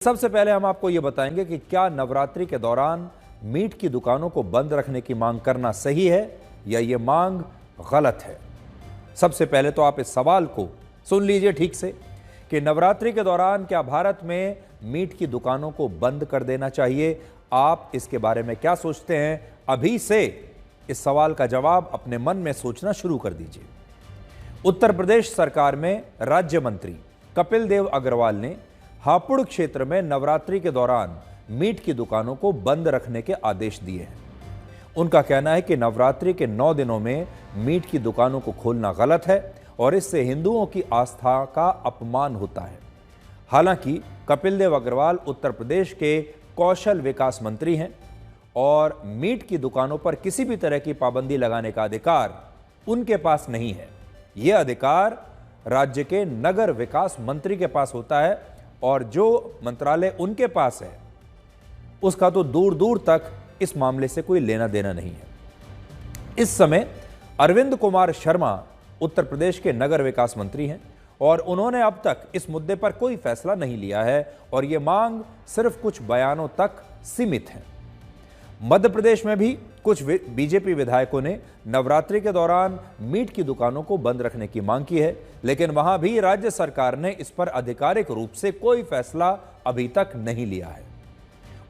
सबसे पहले हम आपको यह बताएंगे कि क्या नवरात्रि के दौरान मीट की दुकानों को बंद रखने की मांग करना सही है या ये मांग गलत है। सबसे पहले तो आप इस सवाल को सुन लीजिए ठीक से कि नवरात्रि के दौरान क्या भारत में मीट की दुकानों को बंद कर देना चाहिए। आप इसके बारे में क्या सोचते हैं, अभी से इस सवाल का जवाब अपने मन में सोचना शुरू कर दीजिए। उत्तर प्रदेश सरकार में राज्य मंत्री कपिल देव अग्रवाल ने हापुड़ क्षेत्र में नवरात्रि के दौरान मीट की दुकानों को बंद रखने के आदेश दिए हैं। उनका कहना है कि नवरात्रि के 9 दिनों में मीट की दुकानों को खोलना गलत है और इससे हिंदुओं की आस्था का अपमान होता है। हालांकि कपिल देव अग्रवाल उत्तर प्रदेश के कौशल विकास मंत्री हैं और मीट की दुकानों पर किसी भी तरह की पाबंदी लगाने का अधिकार उनके पास नहीं है। यह अधिकार राज्य के नगर विकास मंत्री के पास होता है और जो मंत्रालय उनके पास है उसका तो दूर दूर तक इस मामले से कोई लेना देना नहीं है। इस समय अरविंद कुमार शर्मा उत्तर प्रदेश के नगर विकास मंत्री हैं और उन्होंने अब तक इस मुद्दे पर कोई फैसला नहीं लिया है और यह मांग सिर्फ कुछ बयानों तक सीमित है। मध्य प्रदेश में भी कुछ बीजेपी विधायकों ने नवरात्रि के दौरान मीट की दुकानों को बंद रखने की मांग की है, लेकिन वहां भी राज्य सरकार ने इस पर आधिकारिक रूप से कोई फैसला अभी तक नहीं लिया है।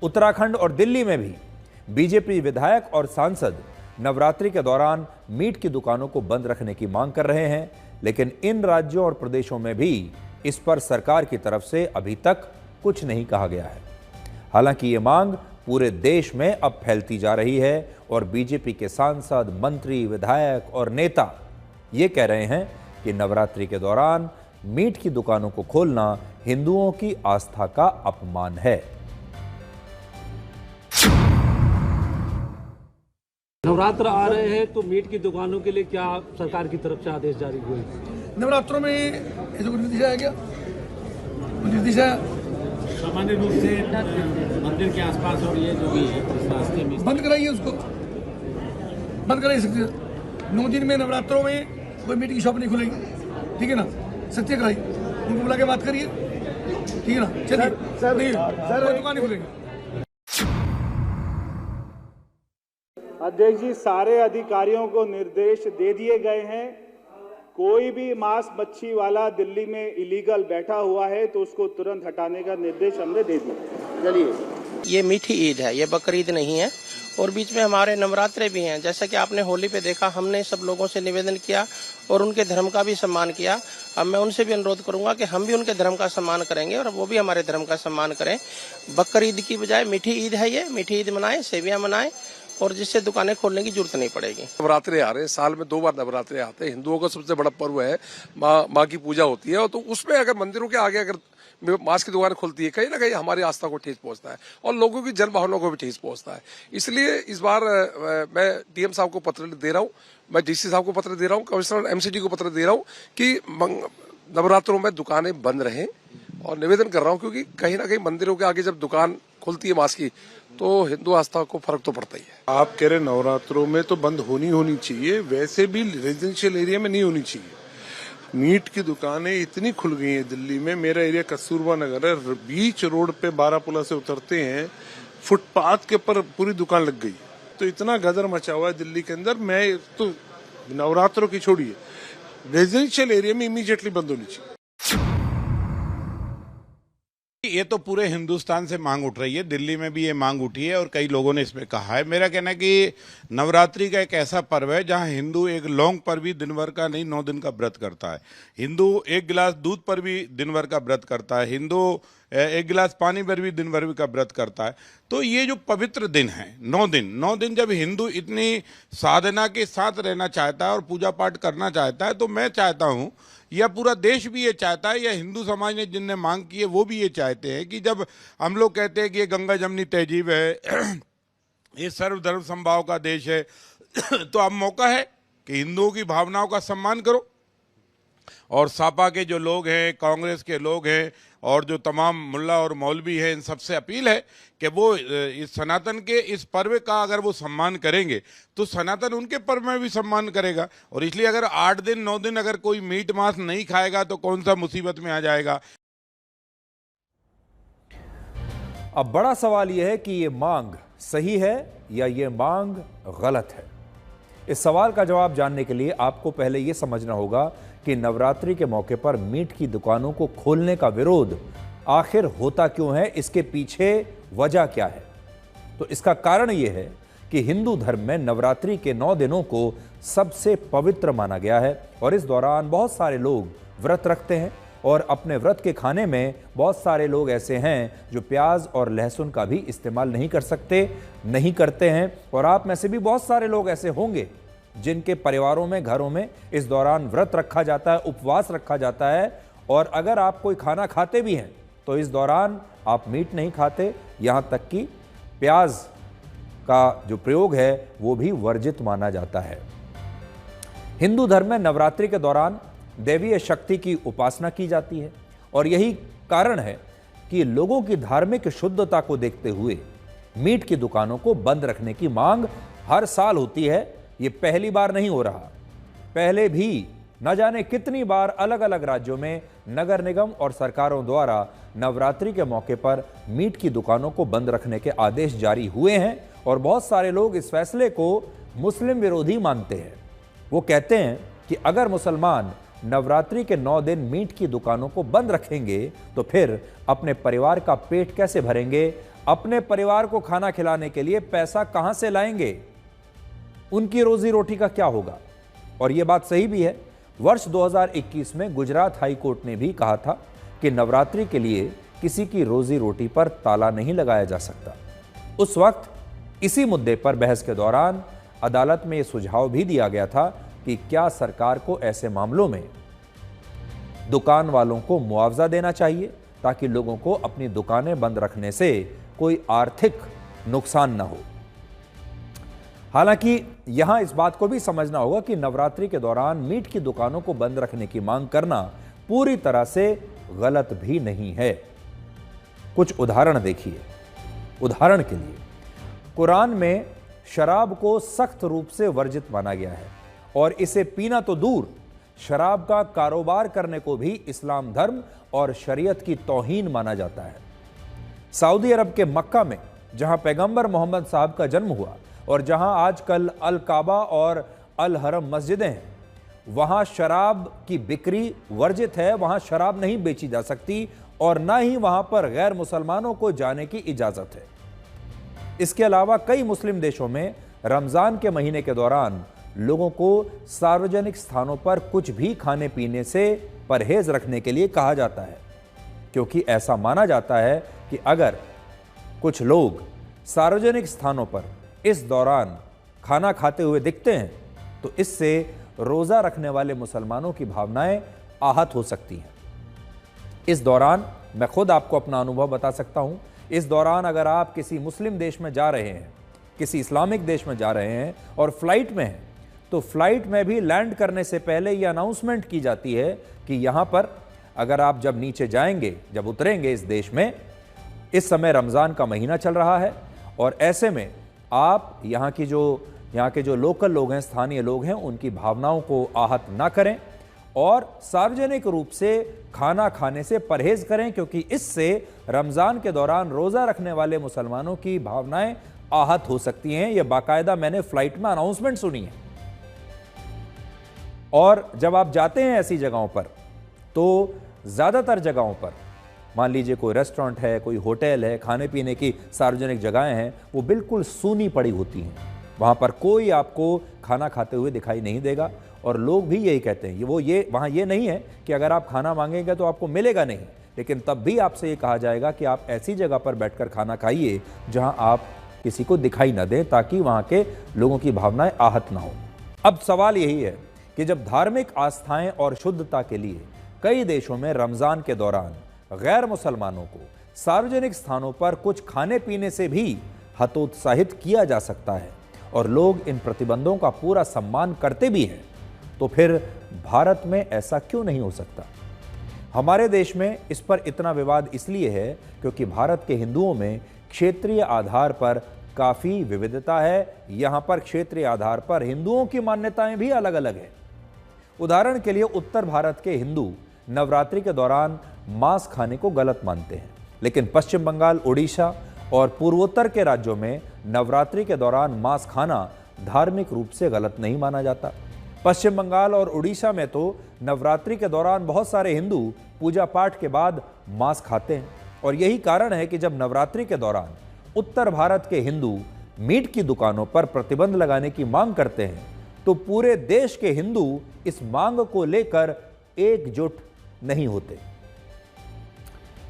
उत्तराखंड और दिल्ली में भी बीजेपी विधायक और सांसद नवरात्रि के दौरान मीट की दुकानों को बंद रखने की मांग कर रहे हैं, लेकिन इन राज्यों और प्रदेशों में भी इस पर सरकार की तरफ से अभी तक कुछ नहीं कहा गया है। हालांकि ये मांग पूरे देश में अब फैलती जा रही है और बीजेपी के सांसद, मंत्री, विधायक और नेता ये कह रहे हैं कि नवरात्रि के दौरान मीट की दुकानों को खोलना हिंदुओं की आस्था का अपमान है। नवरात्र आ रहे हैं तो मीट की दुकानों के लिए क्या सरकार की तरफ से आदेश जारी हुए? नवरात्रों में ऐसा कुछ निर्देश आया क्या? निर्देश आया सामान्य रूप से मंदिर के आसपास और ये जो भी है इस रास्ते में बंद कराइए, उसको बंद कराइए सकते 9 दिन में नवरात्रों में कोई मीट की शॉप नहीं खुलेगी, ठीक है ना। सत्य कराइए, उनको बुला के बात करिए, ठीक है ना। चलिए सर दुकान नहीं खुलेगी। अध्यक्ष जी, सारे अधिकारियों को निर्देश दे दिए गए हैं। कोई भी मांस मच्छी वाला दिल्ली में इलीगल बैठा हुआ है तो उसको तुरंत हटाने का निर्देश हमने दे दिया। चलिए, ये मीठी ईद है, ये बकरीद नहीं है और बीच में हमारे नवरात्रे भी हैं। जैसा कि आपने होली पे देखा, हमने सब लोगों से निवेदन किया और उनके धर्म का भी सम्मान किया। अब मैं उनसे भी अनुरोध करूंगा कि हम भी उनके धर्म का सम्मान करेंगे और वो भी हमारे धर्म का सम्मान करें। बकरीद की बजाय मीठी ईद है, ये मीठी ईद मनाएं, सेवियां मनाएं और जिससे दुकानें खोलने की जरूरत नहीं पड़ेगी। नवरात्रे आ रहे हैं, साल में 2 बार नवरात्रे आते हैं। हिंदुओं का सबसे बड़ा पर्व है, माँ की पूजा होती है और तो उसमें अगर मंदिरों के आगे अगर मांस की दुकान खुलती है, कहीं ना कहीं हमारी आस्था को ठेस पहुंचता है और लोगों की जन भावनाओं को भी ठेस पहुंचता है। इसलिए इस बार मैं डीएम साहब को पत्र दे रहा हूँ, मैं डीसी साहब को पत्र दे रहा हूँ, कमिश्नर एमसीडी को पत्र दे रहा हूँ कि नवरात्रों में दुकानें बंद रहें और निवेदन कर रहा हूँ, क्योंकि कहीं ना कहीं मंदिरों के आगे जब दुकान खुलती है मांस की तो हिंदू आस्था को फर्क तो पड़ता ही है। आप कह रहे नवरात्रों में तो बंद होनी चाहिए, वैसे भी रेजिडेंशियल एरिया में नहीं होनी चाहिए। मीट की दुकानें इतनी खुल गई हैं दिल्ली में, मेरा एरिया कस्तूरबा नगर है, बीच रोड पे बारापुला से उतरते हैं, फुटपाथ के ऊपर पूरी दुकान लग गई। तो इतना गदर मचा हुआ है दिल्ली के अंदर। मैं तो नवरात्रों की छोड़िए, रेजिडेंशियल एरिया में इमीडिएटली बंद होनी चाहिए। ये तो पूरे हिंदुस्तान से मांग उठ रही है, दिल्ली में भी ये मांग उठी है और कई लोगों ने इसमें कहा है। मेरा कहना है कि नवरात्रि का एक ऐसा पर्व है जहां हिंदू एक लौंग पर भी दिन भर का नहीं 9 दिन का व्रत करता है, हिंदू एक गिलास दूध पर भी दिन भर का व्रत करता है, हिंदू एक गिलास पानी पर भी दिन भर का व्रत करता है। तो ये जो पवित्र दिन है 9 दिन जब हिंदू इतनी साधना के साथ रहना चाहता है और पूजा पाठ करना चाहता है, तो मैं चाहता हूँ या पूरा देश भी ये चाहता है या हिंदू समाज ने जिनने मांग की है वो भी ये चाहते हैं कि जब हम लोग कहते हैं कि ये गंगा जमनी तहजीब है, ये सर्वधर्म समभाव का देश है, तो अब मौका है कि हिंदुओं की भावनाओं का सम्मान करो। और सापा के जो लोग हैं, कांग्रेस के लोग हैं और जो तमाम मुल्ला और मौलवी हैं, इन सबसे अपील है कि वो इस सनातन के इस पर्व का अगर वो सम्मान करेंगे तो सनातन उनके पर्व में भी सम्मान करेगा। और इसलिए अगर 8 दिन 9 दिन अगर कोई मीट मांस नहीं खाएगा तो कौन सा मुसीबत में आ जाएगा। अब बड़ा सवाल यह है कि ये मांग सही है या ये मांग गलत है। इस सवाल का जवाब जानने के लिए आपको पहले यह समझना होगा कि नवरात्रि के मौके पर मीट की दुकानों को खोलने का विरोध आखिर होता क्यों है, इसके पीछे वजह क्या है। तो इसका कारण यह है कि हिंदू धर्म में नवरात्रि के 9 दिनों को सबसे पवित्र माना गया है और इस दौरान बहुत सारे लोग व्रत रखते हैं और अपने व्रत के खाने में बहुत सारे लोग ऐसे हैं जो प्याज और लहसुन का भी इस्तेमाल नहीं कर सकते, नहीं करते हैं। और आप में से भी बहुत सारे लोग ऐसे होंगे जिनके परिवारों में, घरों में इस दौरान व्रत रखा जाता है, उपवास रखा जाता है। और अगर आप कोई खाना खाते भी हैं तो इस दौरान आप मीट नहीं खाते, यहाँ तक कि प्याज का जो प्रयोग है वो भी वर्जित माना जाता है। हिंदू धर्म में नवरात्रि के दौरान दैवीय शक्ति की उपासना की जाती है और यही कारण है कि लोगों की धार्मिक शुद्धता को देखते हुए मीट की दुकानों को बंद रखने की मांग हर साल होती है। ये पहली बार नहीं हो रहा, पहले भी न जाने कितनी बार अलग अलग राज्यों में नगर निगम और सरकारों द्वारा नवरात्रि के मौके पर मीट की दुकानों को बंद रखने के आदेश जारी हुए हैं और बहुत सारे लोग इस फैसले को मुस्लिम विरोधी मानते हैं। वो कहते हैं कि अगर मुसलमान नवरात्रि के 9 दिन मीट की दुकानों को बंद रखेंगे तो फिर अपने परिवार का पेट कैसे भरेंगे, अपने परिवार को खाना खिलाने के लिए पैसा कहां से लाएंगे, उनकी रोजी रोटी का क्या होगा। और यह बात सही भी है। वर्ष 2021 में गुजरात हाई कोर्ट ने भी कहा था कि नवरात्रि के लिए किसी की रोजी रोटी पर ताला नहीं लगाया जा सकता। उस वक्त इसी मुद्दे पर बहस के दौरान अदालत में यह सुझाव भी दिया गया था कि क्या सरकार को ऐसे मामलों में दुकान वालों को मुआवजा देना चाहिए ताकि लोगों को अपनी दुकानें बंद रखने से कोई आर्थिक नुकसान न हो। हालांकि यहां इस बात को भी समझना होगा कि नवरात्रि के दौरान मीट की दुकानों को बंद रखने की मांग करना पूरी तरह से गलत भी नहीं है। कुछ उदाहरण देखिए। उदाहरण के लिए कुरान में शराब को सख्त रूप से वर्जित माना गया है और इसे पीना तो दूर, शराब का कारोबार करने को भी इस्लाम धर्म और शरीयत की तौहीन माना जाता है। सऊदी अरब के मक्का में जहां पैगंबर मोहम्मद साहब का जन्म हुआ और जहां आजकल अल काबा और अल हरम मस्जिदें हैं, वहां शराब की बिक्री वर्जित है, वहां शराब नहीं बेची जा सकती और ना ही वहां पर गैर मुसलमानों को जाने की इजाजत है। इसके अलावा कई मुस्लिम देशों में रमजान के महीने के दौरान लोगों को सार्वजनिक स्थानों पर कुछ भी खाने पीने से परहेज रखने के लिए कहा जाता है, क्योंकि ऐसा माना जाता है कि अगर कुछ लोग सार्वजनिक स्थानों पर इस दौरान खाना खाते हुए दिखते हैं तो इससे रोजा रखने वाले मुसलमानों की भावनाएं आहत हो सकती हैं। इस दौरान मैं खुद आपको अपना अनुभव बता सकता हूं। इस दौरान अगर आप किसी मुस्लिम देश में जा रहे हैं, किसी इस्लामिक देश में जा रहे हैं और फ्लाइट में हैं, तो फ्लाइट में भी लैंड करने से पहले यह अनाउंसमेंट की जाती है कि यहाँ पर अगर आप जब नीचे जाएंगे, जब उतरेंगे इस देश में, इस समय रमज़ान का महीना चल रहा है और ऐसे में आप यहाँ के जो लोकल लोग हैं, स्थानीय लोग हैं, उनकी भावनाओं को आहत ना करें और सार्वजनिक रूप से खाना खाने से परहेज करें, क्योंकि इससे रमज़ान के दौरान रोज़ा रखने वाले मुसलमानों की भावनाएं आहत हो सकती हैं। यह बाकायदा मैंने फ्लाइट में अनाउंसमेंट सुनी है। और जब आप जाते हैं ऐसी जगहों पर तो ज़्यादातर जगहों पर, मान लीजिए कोई रेस्टोरेंट है, कोई होटल है, खाने पीने की सार्वजनिक जगहें हैं, वो बिल्कुल सूनी पड़ी होती हैं। वहाँ पर कोई आपको खाना खाते हुए दिखाई नहीं देगा और लोग भी यही कहते हैं। वहाँ ये नहीं है कि अगर आप खाना मांगेंगे तो आपको मिलेगा नहीं, लेकिन तब भी आपसे ये कहा जाएगा कि आप ऐसी जगह पर बैठकर खाना खाइए जहाँ आप किसी को दिखाई न दें, ताकि वहाँ के लोगों की भावनाएं आहत ना हो। अब सवाल यही है कि जब धार्मिक आस्थाएं और शुद्धता के लिए कई देशों में रमज़ान के दौरान गैर मुसलमानों को सार्वजनिक स्थानों पर कुछ खाने पीने से भी हतोत्साहित किया जा सकता है और लोग इन प्रतिबंधों का पूरा सम्मान करते भी हैं, तो फिर भारत में ऐसा क्यों नहीं हो सकता? हमारे देश में इस पर इतना विवाद इसलिए है क्योंकि भारत के हिंदुओं में क्षेत्रीय आधार पर काफ़ी विविधता है। यहाँ पर क्षेत्रीय आधार पर हिंदुओं की मान्यताएं भी अलग अलग हैं। उदाहरण के लिए उत्तर भारत के हिंदू नवरात्रि के दौरान मांस खाने को गलत मानते हैं लेकिन पश्चिम बंगाल, उड़ीसा और पूर्वोत्तर के राज्यों में नवरात्रि के दौरान मांस खाना धार्मिक रूप से गलत नहीं माना जाता। पश्चिम बंगाल और उड़ीसा में तो नवरात्रि के दौरान बहुत सारे हिंदू पूजा पाठ के बाद मांस खाते हैं और यही कारण है कि जब नवरात्रि के दौरान उत्तर भारत के हिंदू मीट की दुकानों पर प्रतिबंध लगाने की मांग करते हैं तो पूरे देश के हिंदू इस मांग को लेकर एकजुट नहीं होते।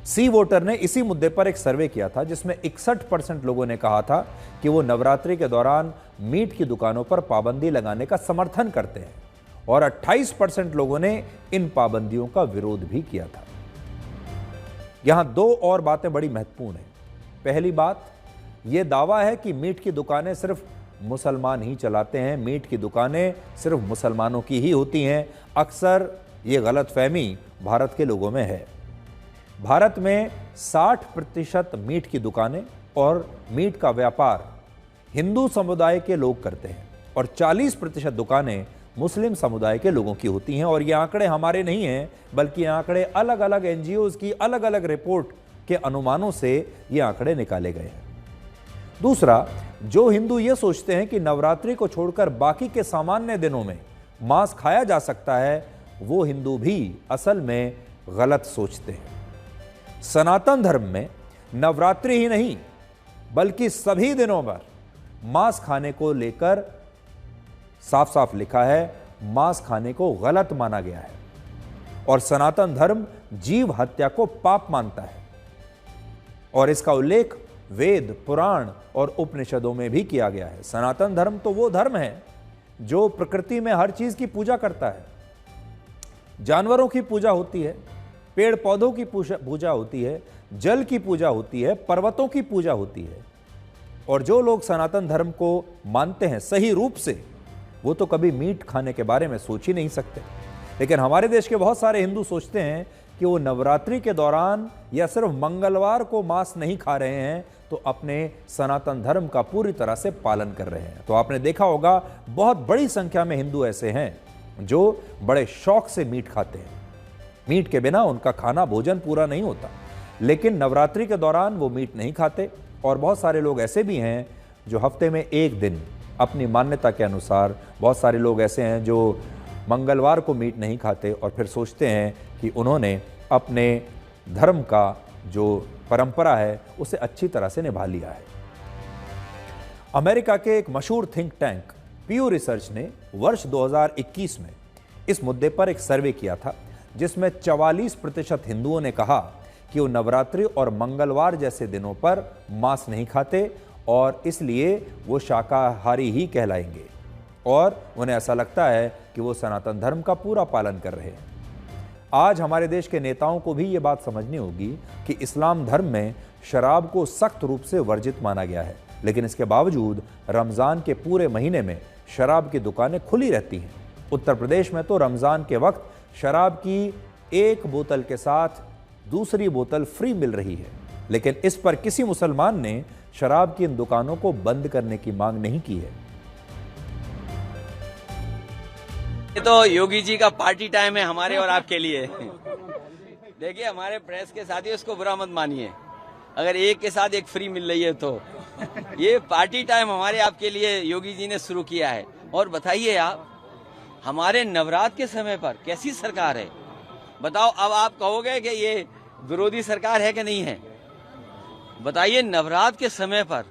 सी वोटर ने इसी मुद्दे पर एक सर्वे किया था जिसमें 61% लोगों ने कहा था कि वो नवरात्रि के दौरान मीट की दुकानों पर पाबंदी लगाने का समर्थन करते हैं और 28% लोगों ने इन पाबंदियों का विरोध भी किया था। यहां दो और बातें बड़ी महत्वपूर्ण हैं। पहली बात, यह दावा है कि मीट की दुकानें सिर्फ मुसलमान ही चलाते हैं, मीट की दुकानें सिर्फ मुसलमानों की ही होती हैं। अक्सर ये गलतफहमी भारत के लोगों में है। भारत में 60% मीट की दुकानें और मीट का व्यापार हिंदू समुदाय के लोग करते हैं और 40% दुकानें मुस्लिम समुदाय के लोगों की होती हैं। और ये आंकड़े हमारे नहीं हैं, बल्कि आंकड़े अलग अलग एनजीओज की अलग अलग रिपोर्ट के अनुमानों से ये आंकड़े निकाले गए हैं। दूसरा, जो हिंदू ये सोचते हैं कि नवरात्रि को छोड़कर बाकी के सामान्य दिनों में मांस खाया जा सकता है, वो हिंदू भी असल में गलत सोचते हैं। सनातन धर्म में नवरात्रि ही नहीं बल्कि सभी दिनों पर मांस खाने को लेकर साफ साफ लिखा है, मांस खाने को गलत माना गया है और सनातन धर्म जीव हत्या को पाप मानता है और इसका उल्लेख वेद, पुराण और उपनिषदों में भी किया गया है। सनातन धर्म तो वो धर्म है जो प्रकृति में हर चीज की पूजा करता है। जानवरों की पूजा होती है, पेड़ पौधों की पूजा होती है, जल की पूजा होती है, पर्वतों की पूजा होती है। और जो लोग सनातन धर्म को मानते हैं सही रूप से, वो तो कभी मीट खाने के बारे में सोच ही नहीं सकते। लेकिन हमारे देश के बहुत सारे हिंदू सोचते हैं कि वो नवरात्रि के दौरान या सिर्फ मंगलवार को मांस नहीं खा रहे हैं तो अपने सनातन धर्म का पूरी तरह से पालन कर रहे हैं। तो आपने देखा होगा बहुत बड़ी संख्या में हिंदू ऐसे हैं जो बड़े शौक से मीट खाते हैं। मीट के बिना उनका खाना भोजन पूरा नहीं होता, लेकिन नवरात्रि के दौरान वो मीट नहीं खाते। और बहुत सारे लोग ऐसे भी हैं जो हफ्ते में एक दिन अपनी मान्यता के अनुसार, बहुत सारे लोग ऐसे हैं जो मंगलवार को मीट नहीं खाते और फिर सोचते हैं कि उन्होंने अपने धर्म का जो परंपरा है उसे अच्छी तरह से निभा लिया है। अमेरिका के एक मशहूर थिंक टैंक पीयू रिसर्च ने वर्ष 2021 में इस मुद्दे पर एक सर्वे किया था जिसमें 44% हिंदुओं ने कहा कि वो नवरात्रि और मंगलवार जैसे दिनों पर मांस नहीं खाते और इसलिए वो शाकाहारी ही कहलाएंगे और उन्हें ऐसा लगता है कि वो सनातन धर्म का पूरा पालन कर रहे हैं। आज हमारे देश के नेताओं को भी ये बात समझनी होगी कि इस्लाम धर्म में शराब को सख्त रूप से वर्जित माना गया है, लेकिन इसके बावजूद रमज़ान के पूरे महीने में शराब की दुकानें खुली रहती हैं। उत्तर प्रदेश में तो रमज़ान के वक्त शराब की एक बोतल के साथ दूसरी बोतल फ्री मिल रही है, लेकिन इस पर किसी मुसलमान ने शराब की इन दुकानों को बंद करने की मांग नहीं की है। ये तो योगी जी का पार्टी टाइम है हमारे और आपके लिए। देखिए, हमारे प्रेस के साथियों, इसको बुरा मत मानिए अगर एक के साथ एक फ्री मिल रही है तो। ये पार्टी टाइम हमारे आपके लिए योगी जी ने शुरू किया है। और बताइए आप, हमारे नवरात्र के समय पर कैसी सरकार है बताओ। अब आप कहोगे कि ये विरोधी सरकार है कि नहीं है। बताइए, नवरात्र के समय पर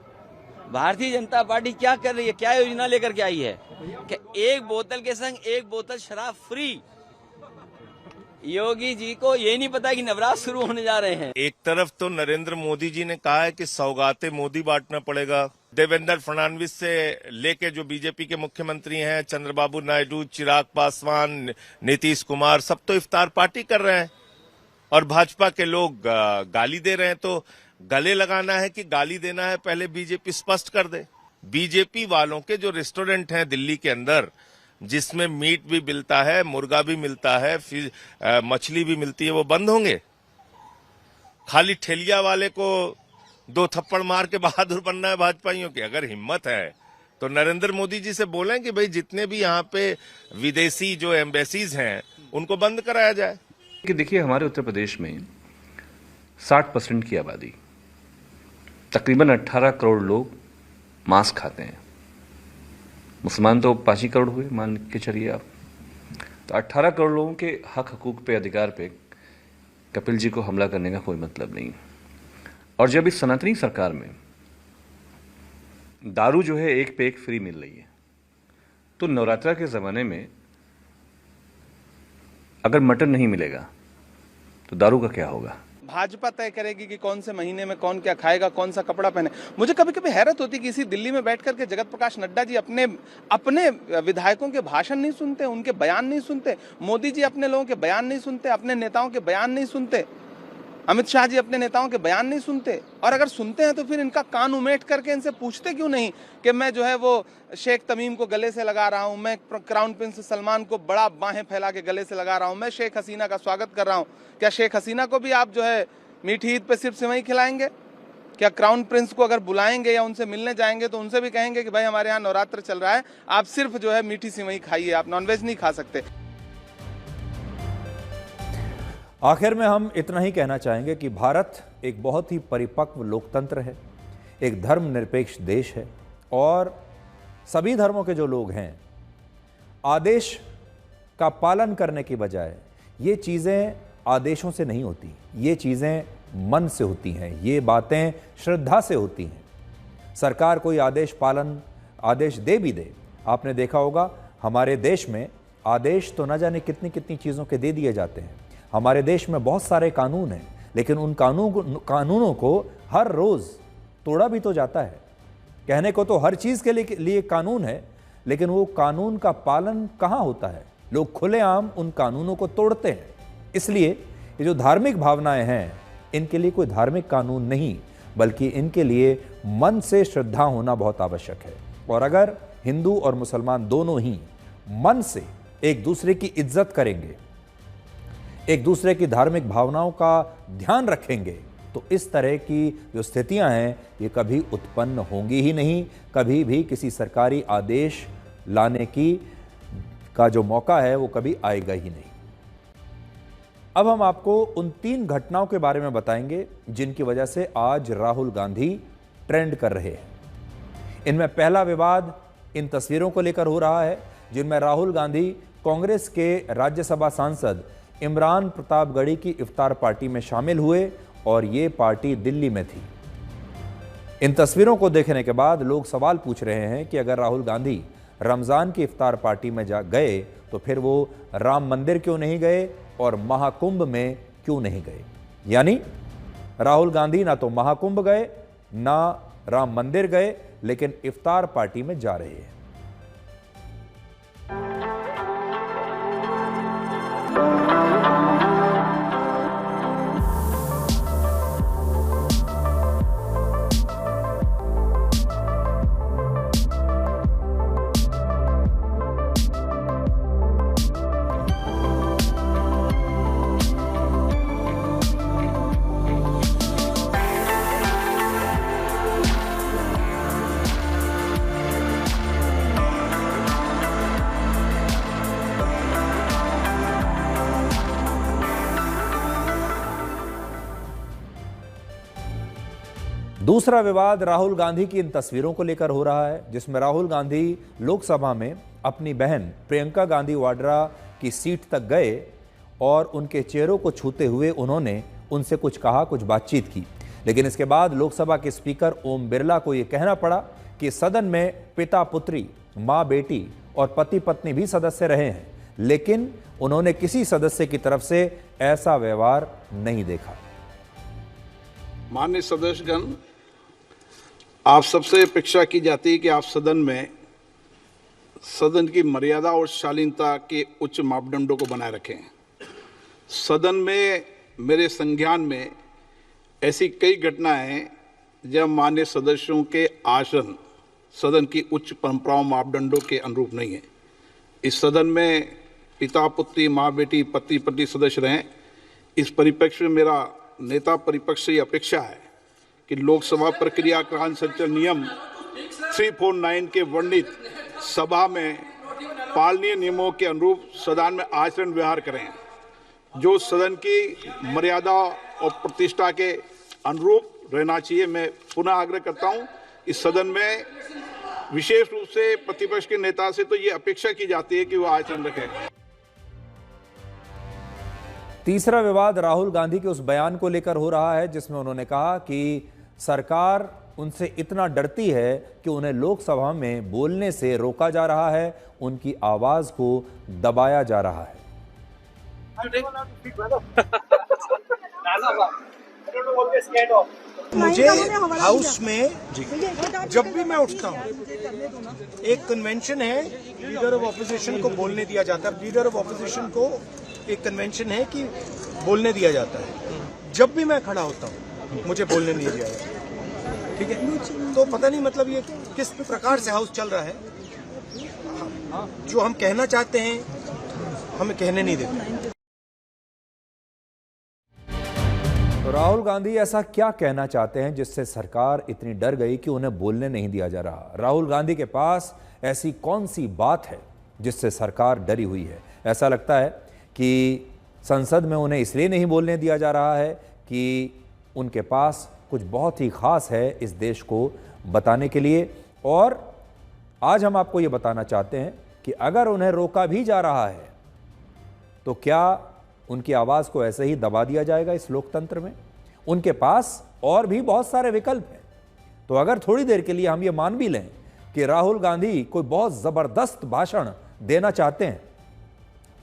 भारतीय जनता पार्टी क्या कर रही है, क्या योजना लेकर के आई है कि एक बोतल के संग एक बोतल शराब फ्री। योगी जी को ये नहीं पता कि नवरात्र शुरू होने जा रहे हैं। एक तरफ तो नरेंद्र मोदी जी ने कहा है कि सौगातें मोदी बांटना पड़ेगा। देवेंद्र फडणवीस से लेके जो बीजेपी के मुख्यमंत्री हैं, चंद्रबाबू नायडू, चिराग पासवान, नीतीश कुमार, सब तो इफ्तार पार्टी कर रहे हैं और भाजपा के लोग गाली दे रहे हैं। तो गले लगाना है कि गाली देना है, पहले बीजेपी स्पष्ट कर दे। बीजेपी वालों के जो रेस्टोरेंट हैं दिल्ली के अंदर, जिसमें मीट भी मिलता है, मुर्गा भी मिलता है, फिर मछली भी मिलती है, वो बंद होंगे। खाली ठेलिया वाले को 2 थप्पड़ मार के बहादुर बनना है भाजपाइयों की। अगर हिम्मत है तो नरेंद्र मोदी जी से बोलें कि भाई जितने भी यहाँ पे विदेशी जो एम्बेसीज हैं उनको बंद कराया जाए। कि देखिए, हमारे उत्तर प्रदेश में 60% की आबादी, तकरीबन 18 करोड़ लोग मांस खाते हैं। मुसलमान तो 5 ही करोड़ हुए, मान के चलिए आप। तो 18 करोड़ लोगों के हक हकूक पे, अधिकार पे कपिल जी को हमला करने का कोई मतलब नहीं। और जब इस सनातनी सरकार में दारू जो है एक पे एक फ्री मिल रही है, तो नवरात्रा के ज़माने में अगर मटन नहीं मिलेगा तो दारू का क्या होगा? भाजपा तय करेगी कि कौन से महीने में कौन क्या खाएगा, कौन सा कपड़ा पहने। मुझे कभी कभी हैरत होती है कि इसी दिल्ली में बैठ करके जगत प्रकाश नड्डा जी अपने विधायकों के भाषण नहीं सुनते, उनके बयान नहीं सुनते। मोदी जी अपने लोगों के बयान नहीं सुनते, अपने नेताओं के बयान नहीं सुनते। अमित शाह जी अपने नेताओं के बयान नहीं सुनते, और अगर सुनते हैं तो फिर इनका कान उमेट करके इनसे पूछते क्यों नहीं कि मैं जो है वो शेख तमीम को गले से लगा रहा हूं, मैं क्राउन प्रिंस सलमान को बड़ा बाहें फैला के गले से लगा रहा हूं, मैं शेख हसीना का स्वागत कर रहा हूं। क्या शेख हसीना को भी आप जो है मीठी ईद पे सिर्फ सेवई खिलाएंगे? क्या क्राउन प्रिंस को अगर बुलाएंगे या उनसे मिलने जाएंगे तो उनसे भी कहेंगे कि भाई हमारे यहाँ नवरात्र चल रहा है, आप सिर्फ जो है मीठी सेवई खाइए, आप नॉनवेज नहीं खा सकते? आखिर में हम इतना ही कहना चाहेंगे कि भारत एक बहुत ही परिपक्व लोकतंत्र है, एक धर्मनिरपेक्ष देश है, और सभी धर्मों के जो लोग हैं आदेश का पालन करने की बजाय ये चीज़ें आदेशों से नहीं होती, ये चीज़ें मन से होती हैं, ये बातें श्रद्धा से होती हैं। सरकार कोई आदेश दे भी दे, आपने देखा होगा हमारे देश में आदेश तो न जाने कितनी कितनी चीज़ों के दे दिए जाते हैं। हमारे देश में बहुत सारे कानून हैं, लेकिन उन कानूनों को हर रोज़ तोड़ा भी तो जाता है। कहने को तो हर चीज़ के लिए कानून है, लेकिन वो कानून का पालन कहाँ होता है? लोग खुलेआम उन कानूनों को तोड़ते हैं। इसलिए ये जो धार्मिक भावनाएं हैं, इनके लिए कोई धार्मिक कानून नहीं, बल्कि इनके लिए मन से श्रद्धा होना बहुत आवश्यक है। और अगर हिंदू और मुसलमान दोनों ही मन से एक दूसरे की इज्जत करेंगे, एक दूसरे की धार्मिक भावनाओं का ध्यान रखेंगे, तो इस तरह की जो स्थितियां हैं ये कभी उत्पन्न होंगी ही नहीं। कभी भी किसी सरकारी आदेश लाने का जो मौका है वो कभी आएगा ही नहीं। अब हम आपको उन 3 घटनाओं के बारे में बताएंगे जिनकी वजह से आज राहुल गांधी ट्रेंड कर रहे हैं। इनमें पहला विवाद इन तस्वीरों को लेकर हो रहा है, जिनमें राहुल गांधी कांग्रेस के राज्यसभा सांसद इमरान प्रतापगढ़ी की इफ्तार पार्टी में शामिल हुए, और ये पार्टी दिल्ली में थी। इन तस्वीरों को देखने के बाद लोग सवाल पूछ रहे हैं कि अगर राहुल गांधी रमज़ान की इफ्तार पार्टी में गए तो फिर वो राम मंदिर क्यों नहीं गए और महाकुंभ में क्यों नहीं गए? यानी राहुल गांधी ना तो महाकुंभ गए ना राम मंदिर गए, लेकिन इफ्तार पार्टी में जा रहे हैं। दूसरा विवाद राहुल गांधी की इन तस्वीरों को लेकर हो रहा है, जिसमें राहुल गांधी लोकसभा में अपनी बहन प्रियंका गांधी वाड्रा की सीट तक गए और उनके चेहरों को छूते हुए उन्होंने उनसे कुछ कहा, कुछ बातचीत की। लेकिन इसके बाद लोकसभा के स्पीकर ओम बिरला को यह कहना पड़ा कि सदन में पिता पुत्री, माँ बेटी और पति पत्नी भी सदस्य रहे हैं, लेकिन उन्होंने किसी सदस्य की तरफ से ऐसा व्यवहार नहीं देखा। माननीय सदस्यगण, आप सबसे अपेक्षा की जाती है कि आप सदन में सदन की मर्यादा और शालीनता के उच्च मापदंडों को बनाए रखें। सदन में मेरे संज्ञान में ऐसी कई घटनाएं हैं जब माननीय सदस्यों के आसन सदन की उच्च परंपराओं मापदंडों के अनुरूप नहीं है। इस सदन में पिता पुत्री, माँ बेटी, पति पत्नी सदस्य रहें। इस परिप्रेक्ष्य में मेरा नेता परिपक्ष से अपेक्षा है कि लोकसभा प्रक्रिया काल संचालन नियम 349 के वर्णित सभा में पालनीय नियमों के अनुरूप सदन में आचरण व्यवहार करें। जो सदन की मर्यादा और प्रतिष्ठा के अनुरूप रहना चाहिए। मैं पुनः आग्रह करता हूं, इस सदन में विशेष रूप से प्रतिपक्ष के नेता से तो ये अपेक्षा की जाती है कि वो आचरण रखें। तीसरा विवाद राहुल गांधी के उस बयान को लेकर हो रहा है जिसमें उन्होंने कहा कि सरकार उनसे इतना डरती है कि उन्हें लोकसभा में बोलने से रोका जा रहा है, उनकी आवाज को दबाया जा रहा है। मुझे हाउस में जब भी मैं उठता हूँ, एक कन्वेंशन है, लीडर ऑफ ऑपोजिशन को बोलने दिया जाता है। लीडर ऑफ ऑपोजिशन को एक कन्वेंशन है कि बोलने दिया जाता है। जब भी मैं खड़ा होता हूँ मुझे बोलने नहीं दिया जाता। ठीक है, तो पता नहीं मतलब ये किस प्रकार से हाउस चल रहा है। जो हम कहना चाहते हैं हमें कहने नहीं देते। तो राहुल गांधी ऐसा क्या कहना चाहते हैं जिससे सरकार इतनी डर गई कि उन्हें बोलने नहीं दिया जा रहा? राहुल गांधी के पास ऐसी कौन सी बात है जिससे सरकार डरी हुई है? ऐसा लगता है कि संसद में उन्हें इसलिए नहीं बोलने दिया जा रहा है कि उनके पास कुछ बहुत ही खास है इस देश को बताने के लिए। और आज हम आपको ये बताना चाहते हैं कि अगर उन्हें रोका भी जा रहा है तो क्या उनकी आवाज़ को ऐसे ही दबा दिया जाएगा इस लोकतंत्र में? उनके पास और भी बहुत सारे विकल्प हैं। तो अगर थोड़ी देर के लिए हम ये मान भी लें कि राहुल गांधी कोई बहुत ज़बरदस्त भाषण देना चाहते हैं,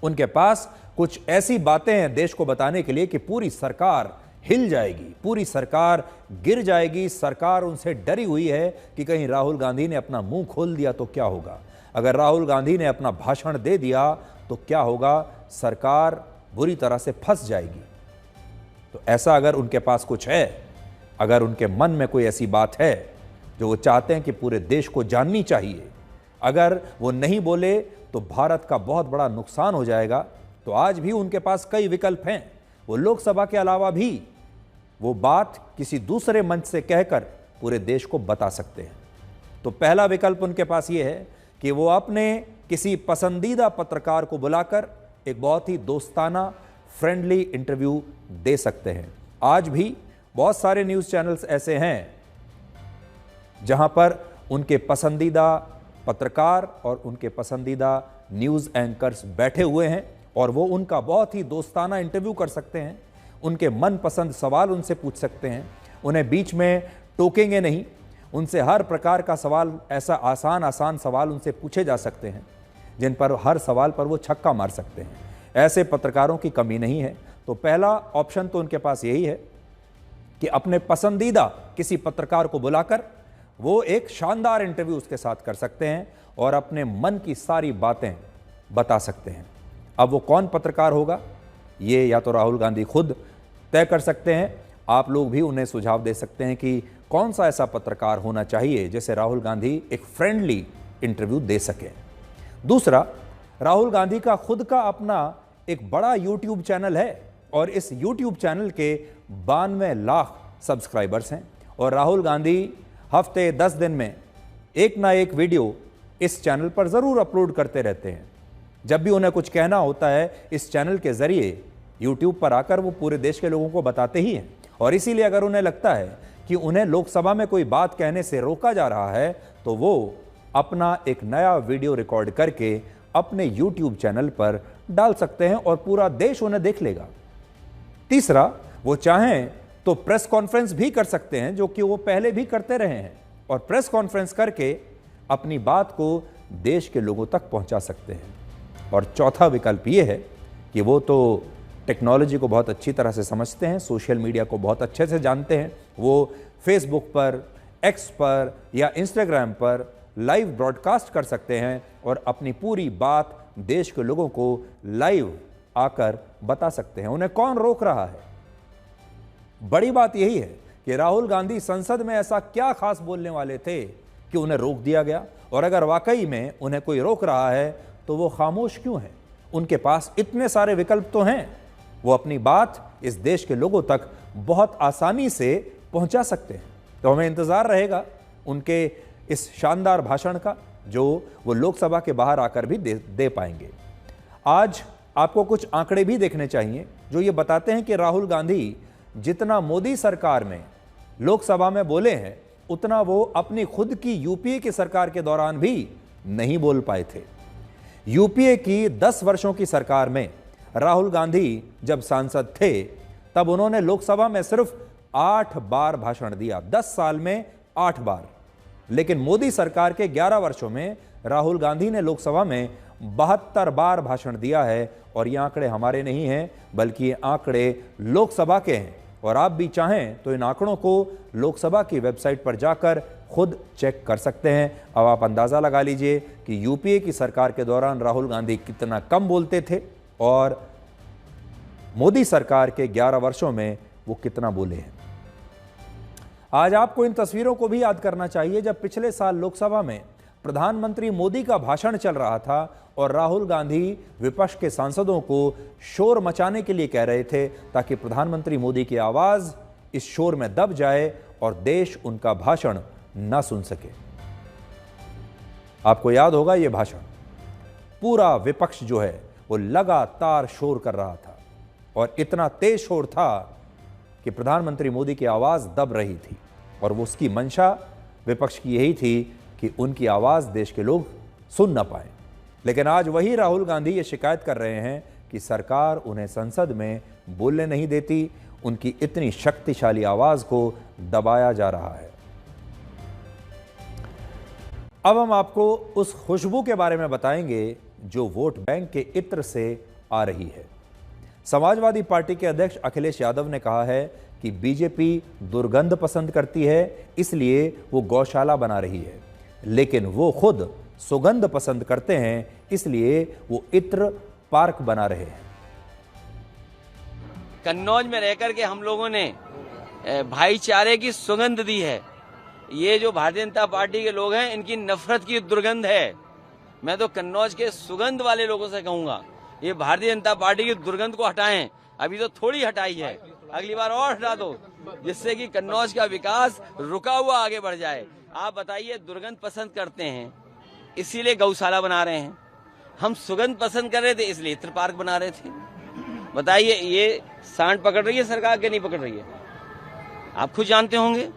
उनके पास कुछ ऐसी बातें हैं देश को बताने के लिए कि पूरी सरकार हिल जाएगी, पूरी सरकार गिर जाएगी। सरकार उनसे डरी हुई है कि कहीं राहुल गांधी ने अपना मुंह खोल दिया तो क्या होगा। अगर राहुल गांधी ने अपना भाषण दे दिया तो क्या होगा, सरकार बुरी तरह से फंस जाएगी। तो ऐसा अगर उनके पास कुछ है, अगर उनके मन में कोई ऐसी बात है जो वो चाहते हैं कि पूरे देश को जाननी चाहिए, अगर वो नहीं बोले तो भारत का बहुत बड़ा नुकसान हो जाएगा, तो आज भी उनके पास कई विकल्प हैं। वो लोकसभा के अलावा भी वो बात किसी दूसरे मंच से कहकर पूरे देश को बता सकते हैं। तो पहला विकल्प उनके पास ये है कि वो अपने किसी पसंदीदा पत्रकार को बुलाकर एक बहुत ही दोस्ताना फ्रेंडली इंटरव्यू दे सकते हैं। आज भी बहुत सारे न्यूज़ चैनल्स ऐसे हैं जहां पर उनके पसंदीदा पत्रकार और उनके पसंदीदा न्यूज़ एंकर्स बैठे हुए हैं और वो उनका बहुत ही दोस्ताना इंटरव्यू कर सकते हैं, उनके मनपसंद सवाल उनसे पूछ सकते हैं, उन्हें बीच में टोकेंगे नहीं, उनसे हर प्रकार का सवाल, ऐसा आसान सवाल उनसे पूछे जा सकते हैं जिन पर हर सवाल पर वो छक्का मार सकते हैं। ऐसे पत्रकारों की कमी नहीं है। तो पहला ऑप्शन तो उनके पास यही है कि अपने पसंदीदा किसी पत्रकार को बुलाकर वो एक शानदार इंटरव्यू उसके साथ कर सकते हैं और अपने मन की सारी बातें बता सकते हैं। अब वो कौन पत्रकार होगा ये या तो राहुल गांधी खुद तय कर सकते हैं, आप लोग भी उन्हें सुझाव दे सकते हैं कि कौन सा ऐसा पत्रकार होना चाहिए जिसे राहुल गांधी एक फ्रेंडली इंटरव्यू दे सकें। दूसरा, राहुल गांधी का खुद का अपना एक बड़ा यूट्यूब चैनल है और इस यूट्यूब चैनल के 92 लाख सब्सक्राइबर्स हैं और राहुल गांधी हफ्ते 10 दिन में एक ना एक वीडियो इस चैनल पर ज़रूर अपलोड करते रहते हैं। जब भी उन्हें कुछ कहना होता है इस चैनल के ज़रिए यूट्यूब पर आकर वो पूरे देश के लोगों को बताते ही हैं। और इसीलिए अगर उन्हें लगता है कि उन्हें लोकसभा में कोई बात कहने से रोका जा रहा है तो वो अपना एक नया वीडियो रिकॉर्ड करके अपने यूट्यूब चैनल पर डाल सकते हैं और पूरा देश उन्हें देख लेगा। तीसरा, वो चाहें तो प्रेस कॉन्फ्रेंस भी कर सकते हैं, जो कि वो पहले भी करते रहे हैं, और प्रेस कॉन्फ्रेंस करके अपनी बात को देश के लोगों तक पहुंचा सकते हैं। और चौथा विकल्प ये है कि वो तो टेक्नोलॉजी को बहुत अच्छी तरह से समझते हैं, सोशल मीडिया को बहुत अच्छे से जानते हैं, वो फेसबुक पर, एक्स पर या इंस्टाग्राम पर लाइव ब्रॉडकास्ट कर सकते हैं और अपनी पूरी बात देश के लोगों को लाइव आकर बता सकते हैं। उन्हें कौन रोक रहा है? बड़ी बात यही है कि राहुल गांधी संसद में ऐसा क्या खास बोलने वाले थे कि उन्हें रोक दिया गया, और अगर वाकई में उन्हें कोई रोक रहा है तो वो खामोश क्यों हैं? उनके पास इतने सारे विकल्प तो हैं, वो अपनी बात इस देश के लोगों तक बहुत आसानी से पहुंचा सकते हैं। तो हमें इंतजार रहेगा उनके इस शानदार भाषण का जो वो लोकसभा के बाहर आकर भी दे पाएंगे। आज आपको कुछ आंकड़े भी देखने चाहिए जो ये बताते हैं कि राहुल गांधी जितना मोदी सरकार में लोकसभा में बोले हैं उतना वो अपनी खुद की यूपीए की सरकार के दौरान भी नहीं बोल पाए थे। यूपीए की 10 वर्षों की सरकार में राहुल गांधी जब सांसद थे तब उन्होंने लोकसभा में सिर्फ 8 बार भाषण दिया, 10 साल में 8 बार। लेकिन मोदी सरकार के 11 वर्षों में राहुल गांधी ने लोकसभा में 72 बार भाषण दिया है। और ये आंकड़े हमारे नहीं हैं बल्कि ये आंकड़े लोकसभा के हैं। और आप भी चाहें तो इन आंकड़ों को लोकसभा की वेबसाइट पर जाकर खुद चेक कर सकते हैं। अब आप अंदाजा लगा लीजिए कि यूपीए की सरकार के दौरान राहुल गांधी कितना कम बोलते थे और मोदी सरकार के 11 वर्षों में वो कितना बोले हैं। आज आपको इन तस्वीरों को भी याद करना चाहिए जब पिछले साल लोकसभा में प्रधानमंत्री मोदी का भाषण चल रहा था और राहुल गांधी विपक्ष के सांसदों को शोर मचाने के लिए कह रहे थे ताकि प्रधानमंत्री मोदी की आवाज इस शोर में दब जाए और देश उनका भाषण न सुन सके। आपको याद होगा यह भाषण, पूरा विपक्ष जो है वो लगातार शोर कर रहा था और इतना तेज शोर था कि प्रधानमंत्री मोदी की आवाज दब रही थी। और वो उसकी मंशा विपक्ष की यही थी कि उनकी आवाज देश के लोग सुन न पाए। लेकिन आज वही राहुल गांधी ये शिकायत कर रहे हैं कि सरकार उन्हें संसद में बोलने नहीं देती, उनकी इतनी शक्तिशाली आवाज को दबाया जा रहा है। अब हम आपको उस खुशबू के बारे में बताएंगे जो वोट बैंक के इत्र से आ रही है। समाजवादी पार्टी के अध्यक्ष अखिलेश यादव ने कहा है कि बीजेपी दुर्गंध पसंद करती है, इसलिए वो गौशाला बना रही है, लेकिन वो खुद सुगंध पसंद करते हैं, इसलिए वो इत्र पार्क बना रहे हैं। कन्नौज में रहकर के हम लोगों ने भाईचारे की सुगंध दी है। ये जो भारतीय जनता पार्टी के लोग हैं इनकी नफरत की दुर्गंध है। मैं तो कन्नौज के सुगंध वाले लोगों से कहूंगा ये भारतीय जनता पार्टी की दुर्गंध को हटाएं। अभी तो थोड़ी हटाई है, अगली बार और हटा दो जिससे कि कन्नौज का विकास रुका हुआ आगे बढ़ जाए। आप बताइए, दुर्गंध पसंद करते हैं इसीलिए गौशाला बना रहे हैं, हम सुगंध पसंद कर रहे थे इसलिए इत्र पार्क बना रहे थे। बताइए ये सांड पकड़ रही है सरकार के नहीं पकड़ रही है? आप खुद जानते होंगे।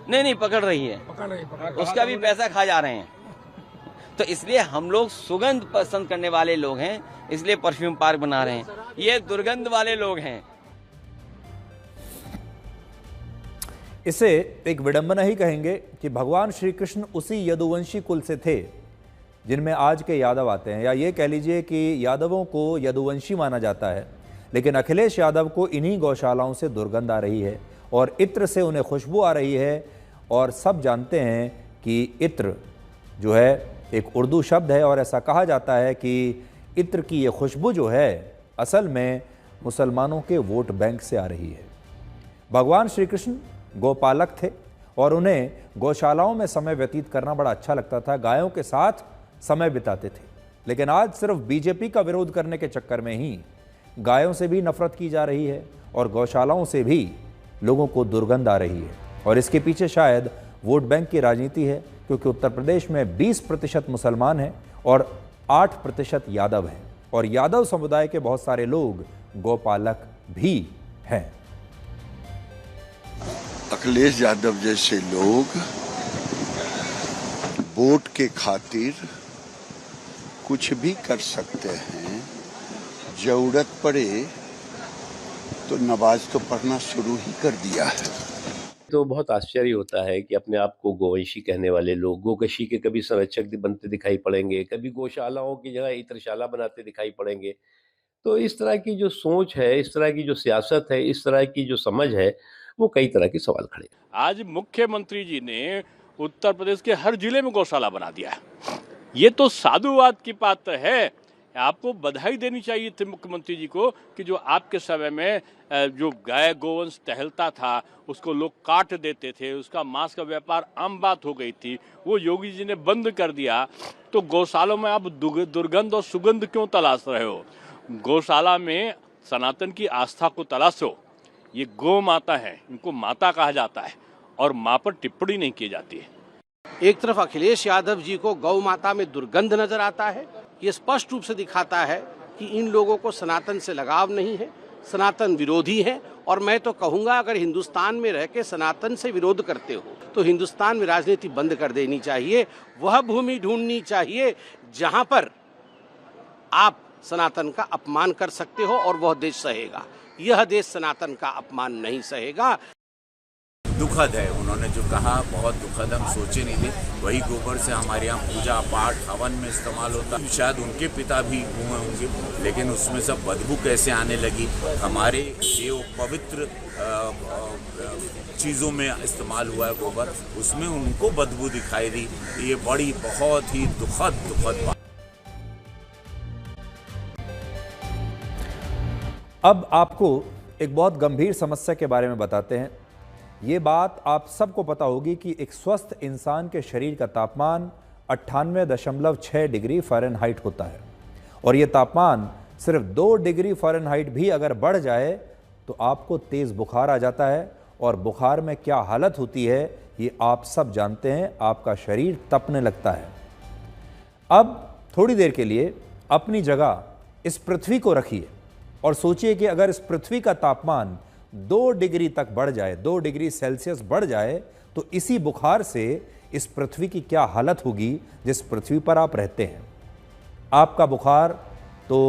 नहीं पकड़ रही है, उसका भी पैसा खा जा रहे हैं। तो इसलिए हम लोग सुगंध पसंद करने वाले लोग हैं, इसलिए परफ्यूम पार्क बना रहे हैं। ये दुर्गंध वाले लोग हैं। इसे एक विडंबना ही कहेंगे कि भगवान श्री कृष्ण उसी यदुवंशी कुल से थे जिनमें आज के यादव आते हैं, या ये कह लीजिए कि यादवों को यदुवंशी माना जाता है। लेकिन अखिलेश यादव को इन्हीं गौशालाओं से दुर्गंध आ रही है और इत्र से उन्हें खुशबू आ रही है। और सब जानते हैं कि इत्र जो है एक उर्दू शब्द है और ऐसा कहा जाता है कि इत्र की ये खुशबू जो है असल में मुसलमानों के वोट बैंक से आ रही है। भगवान श्री कृष्ण गोपालक थे और उन्हें गौशालाओं में समय व्यतीत करना बड़ा अच्छा लगता था, गायों के साथ समय बिताते थे। लेकिन आज सिर्फ बीजेपी का विरोध करने के चक्कर में ही गायों से भी नफरत की जा रही है और गौशालाओं से भी लोगों को दुर्गंध आ रही है। और इसके पीछे शायद वोट बैंक की राजनीति है, क्योंकि उत्तर प्रदेश में 20% मुसलमान हैं और 8% यादव हैं और यादव समुदाय के बहुत सारे लोग गोपालक भी हैं। अखिलेश यादव जैसे लोग वोट के खातिर कुछ भी कर सकते हैं, जरूरत पड़े तो नमाज तो पढ़ना शुरू ही कर दिया है। तो बहुत आश्चर्य होता है कि अपने आप को गोवंशी कहने वाले लोग गोकशी के कभी संरक्षक बनते दिखाई पड़ेंगे, कभी गौशालाओं की जगह इत्रशाला बनाते दिखाई पड़ेंगे। तो इस तरह की जो सोच है, इस तरह की जो सियासत है, इस तरह की जो समझ है, वो कई तरह के सवाल खड़े। आज मुख्यमंत्री जी ने उत्तर प्रदेश के हर जिले में गौशाला बना दिया है। ये तो साधुवाद की पात्र है। आपको बधाई देनी चाहिए थी मुख्यमंत्री जी को कि जो आपके समय में जो गाय गोवंश टहलता था उसको लोग काट देते थे, उसका मांस का व्यापार आम बात हो गई थी, वो योगी जी ने बंद कर दिया। तो गौशालों में आप दुर्गंध और सुगंध क्यों तलाश रहे हो? गौशाला में सनातन की आस्था को तलाशो। ये गौ माता है, इनको माता कहा जाता है और माँ पर टिप्पणी नहीं की जाती है। एक तरफ अखिलेश यादव जी को गौ माता में दुर्गंध नजर आता है, ये स्पष्ट रूप से दिखाता है कि इन लोगों को सनातन से लगाव नहीं है। सनातन विरोधी है। और मैं तो कहूँगा अगर हिंदुस्तान में रह के सनातन से विरोध करते हो तो हिंदुस्तान में राजनीति बंद कर देनी चाहिए। वह भूमि ढूंढनी चाहिए जहाँ पर आप सनातन का अपमान कर सकते हो और वह देश सहेगा। यह देश सनातन का अपमान नहीं सहेगा। दुखद है उन्होंने जो कहा, बहुत दुखद, हम सोचे नहीं थे। वही गोबर से हमारे यहाँ पूजा पाठ हवन में इस्तेमाल होता, शायद उनके पिता भी हुए होंगे, लेकिन उसमें सब बदबू कैसे आने लगी। हमारे जो पवित्र चीज़ों में इस्तेमाल हुआ है गोबर, उसमें उनको बदबू दिखाई दी। ये बड़ी बहुत ही दुखद बात। अब आपको एक बहुत गंभीर समस्या के बारे में बताते हैं। ये बात आप सबको पता होगी कि एक स्वस्थ इंसान के शरीर का तापमान 98.6 डिग्री फ़ारेनहाइट होता है और ये तापमान सिर्फ 2 डिग्री फ़ारेनहाइट भी अगर बढ़ जाए तो आपको तेज़ बुखार आ जाता है और बुखार में क्या हालत होती है ये आप सब जानते हैं। आपका शरीर तपने लगता है। अब थोड़ी देर के लिए अपनी जगह इस पृथ्वी को रखिए और सोचिए कि अगर इस पृथ्वी का तापमान 2 डिग्री तक बढ़ जाए, 2 डिग्री सेल्सियस बढ़ जाए, तो इसी बुखार से इस पृथ्वी की क्या हालत होगी जिस पृथ्वी पर आप रहते हैं। आपका बुखार तो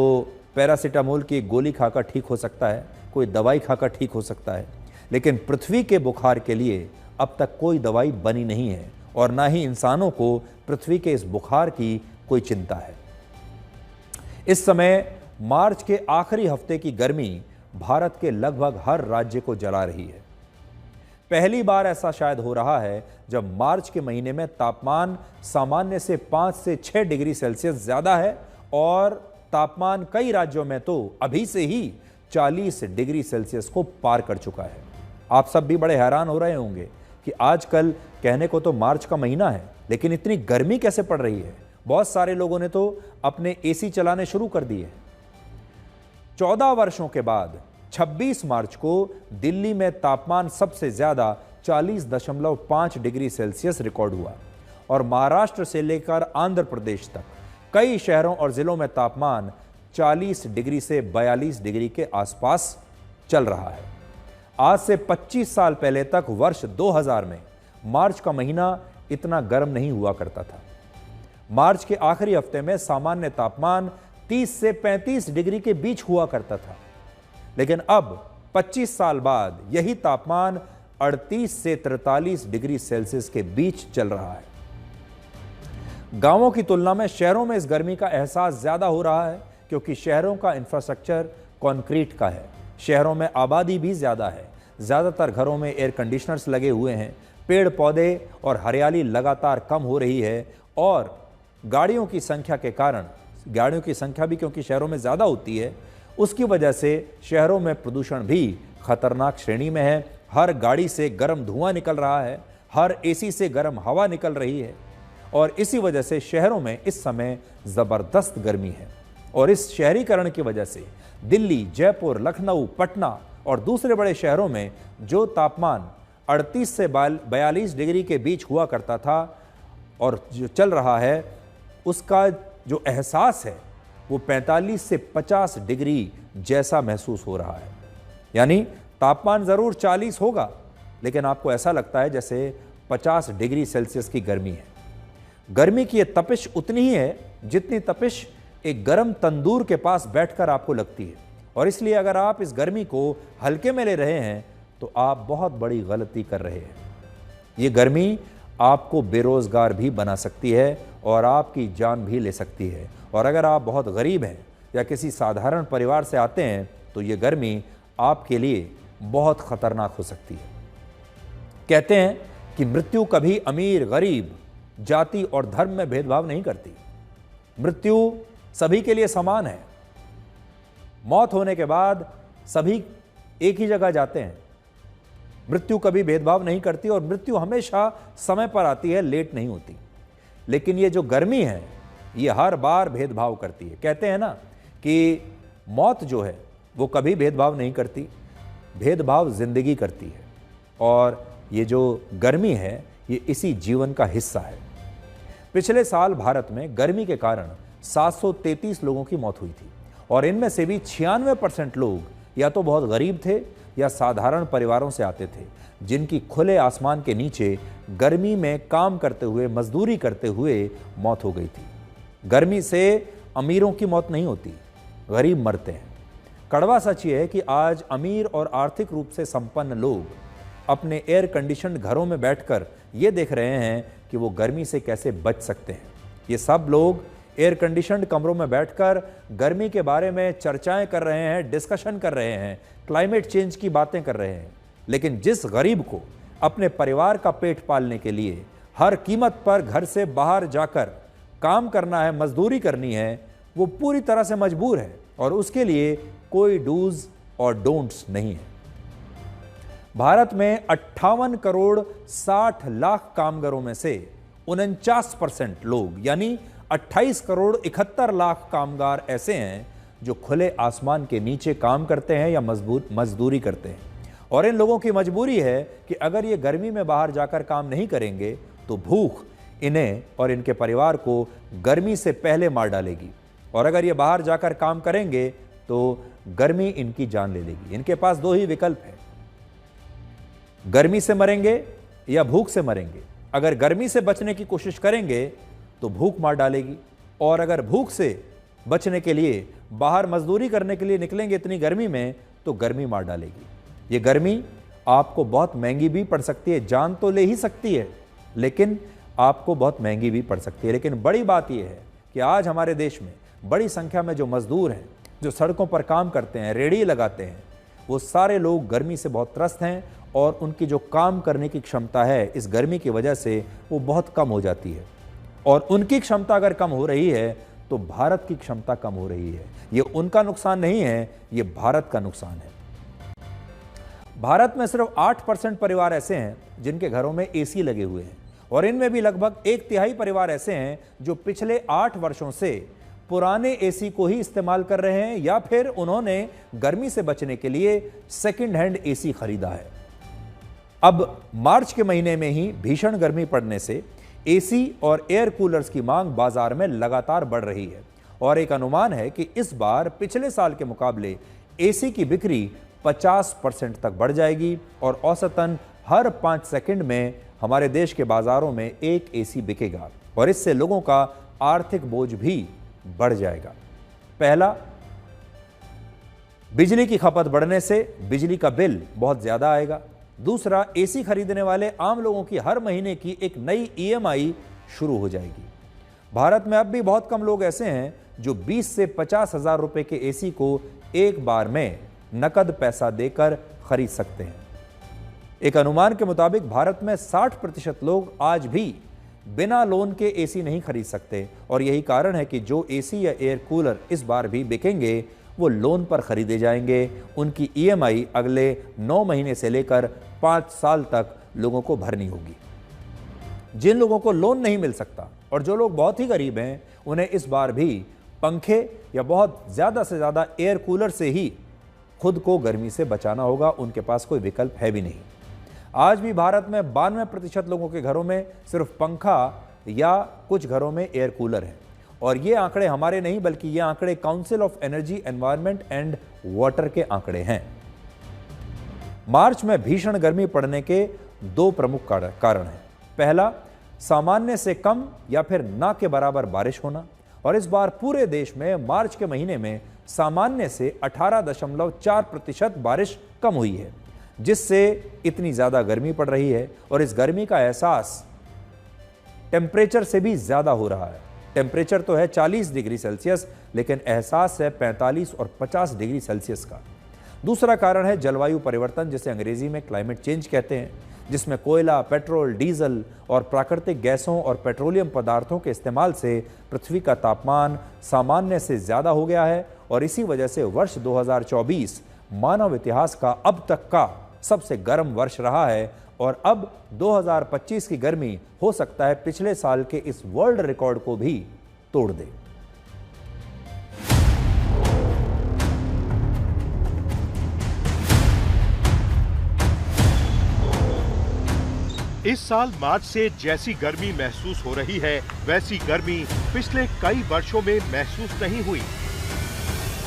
पैरासीटामोल की एक गोली खाकर ठीक हो सकता है, कोई दवाई खाकर ठीक हो सकता है, लेकिन पृथ्वी के बुखार के लिए अब तक कोई दवाई बनी नहीं है और ना ही इंसानों को पृथ्वी के इस बुखार की कोई चिंता है। इस समय मार्च के आखिरी हफ्ते की गर्मी भारत के लगभग हर राज्य को जला रही है। पहली बार ऐसा शायद हो रहा है जब मार्च के महीने में तापमान सामान्य से 5 से 6 डिग्री सेल्सियस ज्यादा है और तापमान कई राज्यों में तो अभी से ही 40 डिग्री सेल्सियस को पार कर चुका है। आप सब भी बड़े हैरान हो रहे होंगे कि आजकल कहने को तो मार्च का महीना है, लेकिन इतनी गर्मी कैसे पड़ रही है। बहुत सारे लोगों ने तो अपने एसी चलाने शुरू कर दिए। 14 वर्षों के बाद 26 मार्च को दिल्ली में तापमान सबसे ज्यादा 40.5 डिग्री सेल्सियस रिकॉर्ड हुआ और महाराष्ट्र से लेकर आंध्र प्रदेश तक कई शहरों और जिलों में तापमान 40 डिग्री से 42 डिग्री के आसपास चल रहा है। आज से 25 साल पहले तक वर्ष 2000 में मार्च का महीना इतना गर्म नहीं हुआ करता था। मार्च के आखिरी हफ्ते में सामान्य तापमान 30 से 35 डिग्री के बीच हुआ करता था, लेकिन अब 25 साल बाद यही तापमान 38 से 43 डिग्री सेल्सियस के बीच चल रहा है। गांवों की तुलना में शहरों में इस गर्मी का एहसास ज्यादा हो रहा है क्योंकि शहरों का इंफ्रास्ट्रक्चर कंक्रीट का है। शहरों में आबादी भी ज्यादा है, ज्यादातर घरों में एयर कंडीशनर्स लगे हुए हैं, पेड़ पौधे और हरियाली लगातार कम हो रही है और गाड़ियों की संख्या के कारण, गाड़ियों की संख्या भी क्योंकि शहरों में ज़्यादा होती है, उसकी वजह से शहरों में प्रदूषण भी खतरनाक श्रेणी में है। हर गाड़ी से गर्म धुआं निकल रहा है, हर एसी से गर्म हवा निकल रही है और इसी वजह से शहरों में इस समय ज़बरदस्त गर्मी है। और इस शहरीकरण की वजह से दिल्ली, जयपुर, लखनऊ, पटना और दूसरे बड़े शहरों में जो तापमान 38 से 42 डिग्री के बीच हुआ करता था और जो चल रहा है, उसका जो एहसास है वो 45 से 50 डिग्री जैसा महसूस हो रहा है। यानी तापमान ज़रूर 40 होगा, लेकिन आपको ऐसा लगता है जैसे 50 डिग्री सेल्सियस की गर्मी है। गर्मी की ये तपिश उतनी ही है जितनी तपिश एक गर्म तंदूर के पास बैठकर आपको लगती है और इसलिए अगर आप इस गर्मी को हल्के में ले रहे हैं तो आप बहुत बड़ी गलती कर रहे हैं। ये गर्मी आपको बेरोजगार भी बना सकती है और आपकी जान भी ले सकती है। और अगर आप बहुत गरीब हैं या किसी साधारण परिवार से आते हैं तो ये गर्मी आपके लिए बहुत खतरनाक हो सकती है। कहते हैं कि मृत्यु कभी अमीर, गरीब, जाति और धर्म में भेदभाव नहीं करती। मृत्यु सभी के लिए समान है। मौत होने के बाद सभी एक ही जगह जाते हैं। मृत्यु कभी भेदभाव नहीं करती और मृत्यु हमेशा समय पर आती है, लेट नहीं होती। लेकिन ये जो गर्मी है ये हर बार भेदभाव करती है। कहते हैं ना कि मौत जो है वो कभी भेदभाव नहीं करती, भेदभाव जिंदगी करती है। और ये जो गर्मी है ये इसी जीवन का हिस्सा है। पिछले साल भारत में गर्मी के कारण 733 लोगों की मौत हुई थी और इनमें से भी 96% लोग या तो बहुत गरीब थे या साधारण परिवारों से आते थे, जिनकी खुले आसमान के नीचे गर्मी में काम करते हुए, मजदूरी करते हुए मौत हो गई थी। गर्मी से अमीरों की मौत नहीं होती, गरीब मरते हैं। कड़वा सच ये है कि आज अमीर और आर्थिक रूप से संपन्न लोग अपने एयर कंडीशनड घरों में बैठकर ये देख रहे हैं कि वो गर्मी से कैसे बच सकते हैं। ये सब लोग एयर कंडीशनड कमरों में बैठकर गर्मी के बारे में चर्चाएं कर रहे हैं, डिस्कशन कर रहे हैं, क्लाइमेट चेंज की बातें कर रहे हैं। लेकिन जिस गरीब को अपने परिवार का पेट पालने के लिए हर कीमत पर घर से बाहर जाकर काम करना है, मजदूरी करनी है, वो पूरी तरह से मजबूर है और उसके लिए कोई डूज और डोंट्स नहीं है। भारत में 58 करोड़ 60 लाख कामगारों में से 49% लोग यानी 28 करोड़ 71 लाख कामगार ऐसे हैं जो खुले आसमान के नीचे काम करते हैं या मजदूरी करते हैं। और इन लोगों की मजबूरी है कि अगर ये गर्मी में बाहर जाकर काम नहीं करेंगे तो भूख इन्हें और इनके परिवार को गर्मी से पहले मार डालेगी, और अगर ये बाहर जाकर काम करेंगे तो गर्मी इनकी जान ले लेगी। इनके पास दो ही विकल्प है, गर्मी से मरेंगे या भूख से मरेंगे। अगर गर्मी से बचने की कोशिश करेंगे तो भूख मार डालेगी, और अगर भूख से बचने के लिए बाहर मजदूरी करने के लिए निकलेंगे इतनी गर्मी में तो गर्मी मार डालेगी। ये गर्मी आपको बहुत महंगी भी पड़ सकती है, जान तो ले ही सकती है लेकिन आपको बहुत महंगी भी पड़ सकती है। लेकिन बड़ी बात यह है कि आज हमारे देश में बड़ी संख्या में जो मजदूर हैं, जो सड़कों पर काम करते हैं, रेहड़ी लगाते हैं, वो सारे लोग गर्मी से बहुत त्रस्त हैं और उनकी जो काम करने की क्षमता है इस गर्मी की वजह से वो बहुत कम हो जाती है। और उनकी क्षमता अगर कम हो रही है तो भारत की क्षमता कम हो रही है। ये उनका नुकसान नहीं है, ये भारत का नुकसान है। भारत में सिर्फ 8% परिवार ऐसे हैं जिनके घरों में एसी लगे हुए हैं, और इनमें भी लगभग 1/3 परिवार ऐसे हैं जो पिछले 8 वर्षों से पुराने एसी को ही इस्तेमाल कर रहे हैं या फिर उन्होंने गर्मी से बचने के लिए सेकंड हैंड एसी खरीदा है। अब मार्च के महीने में ही भीषण गर्मी पड़ने से एसी और एयर कूलर्स की मांग बाजार में लगातार बढ़ रही है, और एक अनुमान है कि इस बार पिछले साल के मुकाबले एसी की बिक्री 50% तक बढ़ जाएगी और औसतन हर 5 सेकंड में हमारे देश के बाजारों में एक एसी बिकेगा, और इससे लोगों का आर्थिक बोझ भी बढ़ जाएगा। पहला, बिजली की खपत बढ़ने से बिजली का बिल बहुत ज्यादा आएगा। दूसरा, एसी खरीदने वाले आम लोगों की हर महीने की एक नई ईएमआई शुरू हो जाएगी। भारत में अब भी बहुत कम लोग ऐसे हैं जो 20 से 50 हजार रुपए के एसी को एक बार में नकद पैसा देकर खरीद सकते हैं। एक अनुमान के मुताबिक भारत में 60% लोग आज भी बिना लोन के एसी नहीं खरीद सकते, और यही कारण है कि जो एसी या एयर कूलर इस बार भी बिकेंगे वो लोन पर खरीदे जाएंगे। उनकी ईएमआई अगले 9 महीने से लेकर 5 साल तक लोगों को भरनी होगी। जिन लोगों को लोन नहीं मिल सकता और जो लोग बहुत ही गरीब हैं, उन्हें इस बार भी पंखे या बहुत ज़्यादा से ज़्यादा एयर कूलर से ही खुद को गर्मी से बचाना होगा। उनके पास कोई विकल्प है भी नहीं। आज भी भारत में 92% लोगों के घरों में सिर्फ पंखा या कुछ घरों में एयर कूलर है, और ये आंकड़े हमारे नहीं बल्कि ये आंकड़े council of energy, environment and water के आंकड़े हैं। मार्च में भीषण गर्मी पड़ने के 2 प्रमुख कारण हैं। पहला, सामान्य से कम या फिर ना के बराबर बारिश होना, और इस बार पूरे देश में मार्च के महीने में सामान्य से 18.4% बारिश कम हुई है, जिससे इतनी ज्यादा गर्मी पड़ रही है। और इस गर्मी का एहसास टेम्परेचर से भी ज्यादा हो रहा है। टेम्परेचर तो है 40 डिग्री सेल्सियस, लेकिन एहसास है 45 और 50 डिग्री सेल्सियस का। दूसरा कारण है जलवायु परिवर्तन, जिसे अंग्रेजी में क्लाइमेट चेंज कहते हैं, जिसमें कोयला, पेट्रोल, डीजल और प्राकृतिक गैसों और पेट्रोलियम पदार्थों के इस्तेमाल से पृथ्वी का तापमान सामान्य से ज़्यादा हो गया है, और इसी वजह से वर्ष 2024 मानव इतिहास का अब तक का सबसे गर्म वर्ष रहा है। और अब 2025 की गर्मी हो सकता है पिछले साल के इस वर्ल्ड रिकॉर्ड को भी तोड़ दे। इस साल मार्च से जैसी गर्मी महसूस हो रही है, वैसी गर्मी पिछले कई वर्षों में महसूस नहीं हुई।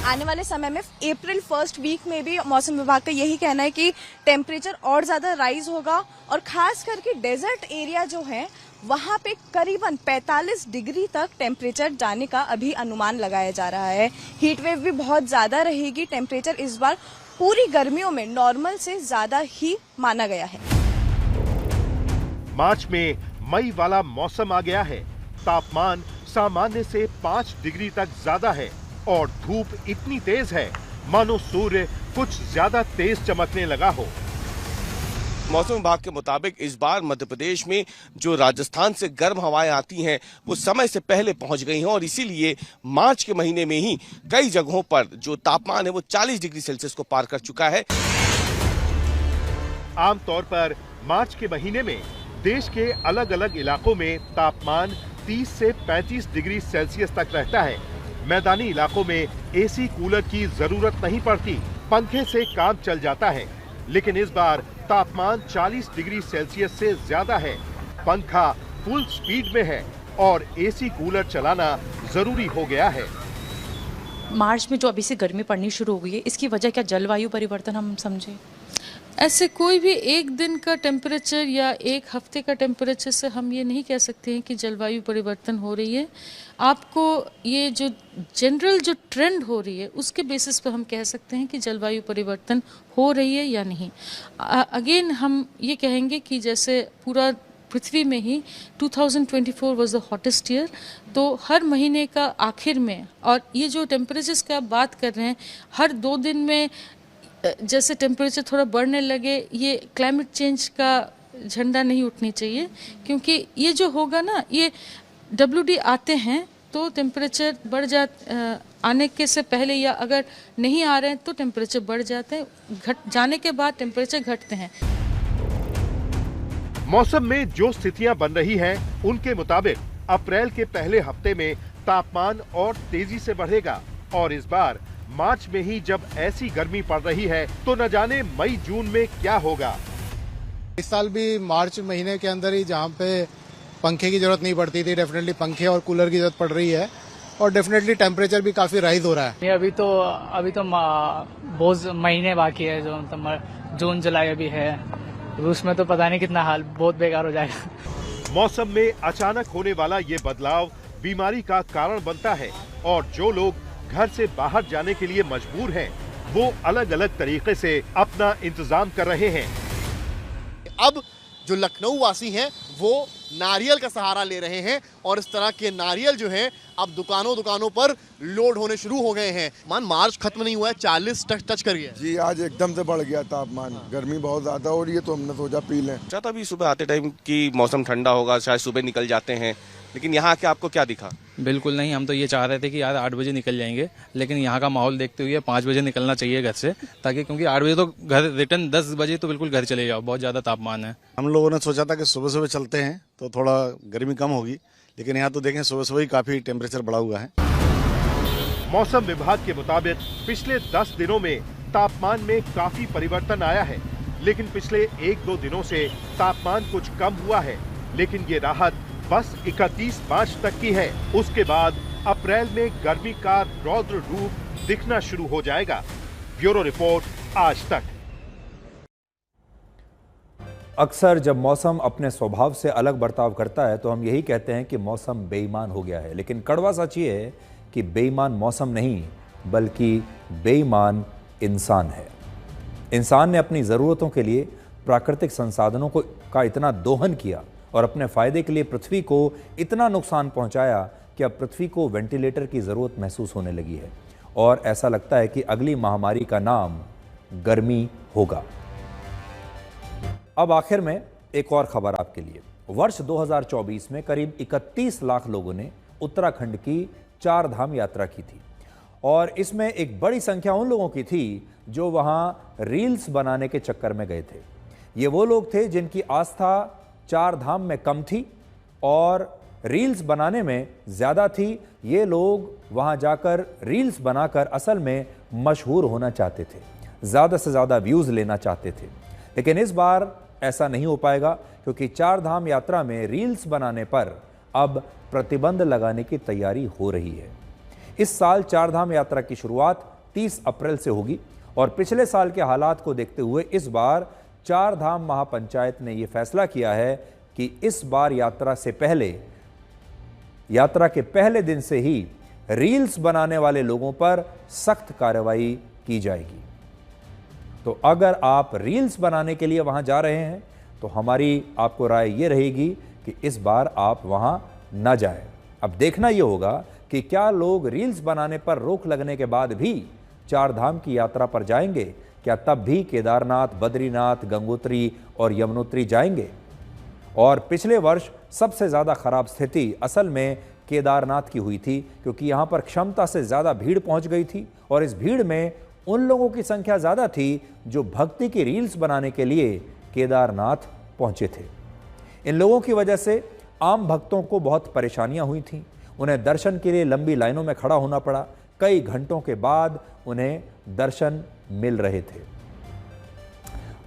आने वाले समय में अप्रैल फर्स्ट वीक में भी मौसम विभाग का यही कहना है कि टेम्परेचर और ज्यादा राइज होगा और खास करके डेजर्ट एरिया जो है वहां पे करीबन 45 डिग्री तक टेम्परेचर जाने का अभी अनुमान लगाया जा रहा है। हीट वेव भी बहुत ज्यादा रहेगी। टेम्परेचर इस बार पूरी गर्मियों में नॉर्मल से ज्यादा ही माना गया है। मार्च में मई वाला मौसम आ गया है। तापमान सामान्य से 5 डिग्री तक ज्यादा है और धूप इतनी तेज है मानो सूर्य कुछ ज्यादा तेज चमकने लगा हो। मौसम विभाग के मुताबिक इस बार मध्य प्रदेश में जो राजस्थान से गर्म हवाएं आती हैं वो समय से पहले पहुंच गई हैं और इसीलिए मार्च के महीने में ही कई जगहों पर जो तापमान है वो 40 डिग्री सेल्सियस को पार कर चुका है। आमतौर पर मार्च के महीने में देश के अलग अलग इलाकों में तापमान 30 से 35 डिग्री सेल्सियस तक रहता है। मैदानी इलाकों में एसी कूलर की जरूरत नहीं पड़ती, पंखे से काम चल जाता है। लेकिन इस बार तापमान 40 डिग्री सेल्सियस से ज्यादा है। पंखा फुल स्पीड में है और एसी कूलर चलाना जरूरी हो गया है। मार्च में जो अभी से गर्मी पड़नी शुरू हो गई है, इसकी वजह क्या जलवायु परिवर्तन हम समझे? ऐसे कोई भी एक दिन का टेम्परेचर या एक हफ्ते का टेम्परेचर से हम ये नहीं कह सकते हैं कि जलवायु परिवर्तन हो रही है। आपको ये जो जनरल जो ट्रेंड हो रही है उसके बेसिस पर हम कह सकते हैं कि जलवायु परिवर्तन हो रही है या नहीं। अगेन हम ये कहेंगे कि जैसे पूरा पृथ्वी में ही 2024 वाज द हॉटेस्ट ईयर, तो हर महीने का आखिर में, और ये जो टेम्परेचर्स का आप बात कर रहे हैं, हर 2 दिन में जैसे टेम्परेचर थोड़ा बढ़ने लगे, ये क्लाइमेट चेंज का झंडा नहीं उठनी चाहिए, क्योंकि ये जो होगा ना, ये WD आते हैं तो टेम्परेचर बढ़ आने के से पहले या अगर नहीं आ रहे हैं तो टेम्परेचर बढ़ जाते हैं, घट जाने के बाद टेम्परेचर घटते हैं। मौसम में जो स्थितियां बन रही हैं, उनके मुताबिक अप्रैल के पहले हफ्ते में तापमान और तेजी से बढ़ेगा और इस बार मार्च में ही जब ऐसी गर्मी पड़ रही है तो न जाने मई जून में क्या होगा। इस साल भी मार्च महीने के अंदर ही जहाँ पे पंखे की जरूरत नहीं पड़ती थी, डेफिनेटली पंखे और कूलर की जरूरत पड़ रही है और डेफिनेटली टेम्परेचर भी काफी राइज हो रहा है। अभी तो बहुत महीने बाकी है, जो मतलब जून जुलाई अभी है, रूस में तो पता नहीं कितना हाल बहुत बेकार हो जाएगा। मौसम में अचानक होने वाला ये बदलाव बीमारी का कारण बनता है और जो लोग घर से बाहर जाने के लिए मजबूर हैं, वो अलग अलग तरीके से अपना इंतजाम कर रहे हैं। अब जो लखनऊ वासी हैं वो नारियल का सहारा ले रहे हैं और इस तरह के नारियल जो हैं अब दुकानों पर लोड होने शुरू हो गए हैं। मार्च खत्म नहीं हुआ है, 40 टच कर गया। जी आज एकदम से बढ़ गया तापमान, गर्मी बहुत ज्यादा हो रही है तो हमने सोचा पी लें। चाहता भी सुबह आते टाइम कि मौसम ठंडा होगा, शायद सुबह निकल जाते हैं, लेकिन यहाँ के आपको क्या दिखा? बिल्कुल नहीं, हम तो ये चाह रहे थे कि यार 8 बजे निकल जाएंगे, लेकिन यहाँ का माहौल देखते हुए 5 बजे निकलना चाहिए घर से, ताकि क्योंकि 8 बजे तो घर रिटर्न 10 बजे तो बिल्कुल घर चले जाओ, बहुत ज़्यादा तापमान है। हम लोगों ने सोचा था कि सुबह सुबह चलते हैं तो थोड़ा गर्मी कम होगी, लेकिन यहाँ तो देखें सुबह सुबह ही काफ़ी टेम्परेचर बढ़ा हुआ है। मौसम विभाग के मुताबिक पिछले 10 दिनों में तापमान में काफी परिवर्तन आया है, लेकिन पिछले 1-2 दिनों से तापमान कुछ कम हुआ है, लेकिन ये राहत बस 31 मार्च तक की है। उसके बाद अप्रैल में गर्मी का रौद्र रूप दिखना शुरू हो जाएगा। ब्यूरो रिपोर्ट, आज तक। अक्सर जब मौसम अपने स्वभाव से अलग बर्ताव करता है तो हम यही कहते हैं कि मौसम बेईमान हो गया है, लेकिन कड़वा सच ये है कि बेईमान मौसम नहीं बल्कि बेईमान इंसान है। इंसान ने अपनी ज़रूरतों के लिए प्राकृतिक संसाधनों का इतना दोहन किया और अपने फ़ायदे के लिए पृथ्वी को इतना नुकसान पहुंचाया कि अब पृथ्वी को वेंटिलेटर की ज़रूरत महसूस होने लगी है और ऐसा लगता है कि अगली महामारी का नाम गर्मी होगा। अब आखिर में एक और खबर आपके लिए। वर्ष 2024 में करीब 31 लाख लोगों ने उत्तराखंड की 4 धाम यात्रा की थी और इसमें एक बड़ी संख्या उन लोगों की थी जो वहां रील्स बनाने के चक्कर में गए थे। ये वो लोग थे जिनकी आस्था 4 धाम में कम थी और रील्स बनाने में ज़्यादा थी। ये लोग वहां जाकर रील्स बनाकर असल में मशहूर होना चाहते थे, ज़्यादा से ज़्यादा व्यूज़ लेना चाहते थे। लेकिन इस बार ऐसा नहीं हो पाएगा क्योंकि 4 धाम यात्रा में रील्स बनाने पर अब प्रतिबंध लगाने की तैयारी हो रही है। इस साल 4 धाम यात्रा की शुरुआत 30 अप्रैल से होगी और पिछले साल के हालात को देखते हुए इस बार चार धाम महापंचायत ने यह फैसला किया है कि इस बार यात्रा के पहले दिन से ही रील्स बनाने वाले लोगों पर सख्त कार्रवाई की जाएगी। तो अगर आप रील्स बनाने के लिए वहां जा रहे हैं तो हमारी आपको राय यह रहेगी कि इस बार आप वहां न जाएं। अब देखना यह होगा कि क्या लोग रील्स बनाने पर रोक लगने के बाद भी चार धाम की यात्रा पर जाएंगे, क्या तब भी केदारनाथ, बद्रीनाथ, गंगोत्री और यमुनोत्री जाएंगे। और पिछले वर्ष सबसे ज़्यादा खराब स्थिति असल में केदारनाथ की हुई थी, क्योंकि यहाँ पर क्षमता से ज़्यादा भीड़ पहुँच गई थी और इस भीड़ में उन लोगों की संख्या ज़्यादा थी जो भक्ति की रील्स बनाने के लिए केदारनाथ पहुँचे थे। इन लोगों की वजह से आम भक्तों को बहुत परेशानियां हुई थीं। उन्हें दर्शन के लिए लंबी लाइनों में खड़ा होना पड़ा। कई घंटों के बाद उन्हें दर्शन मिल रहे थे।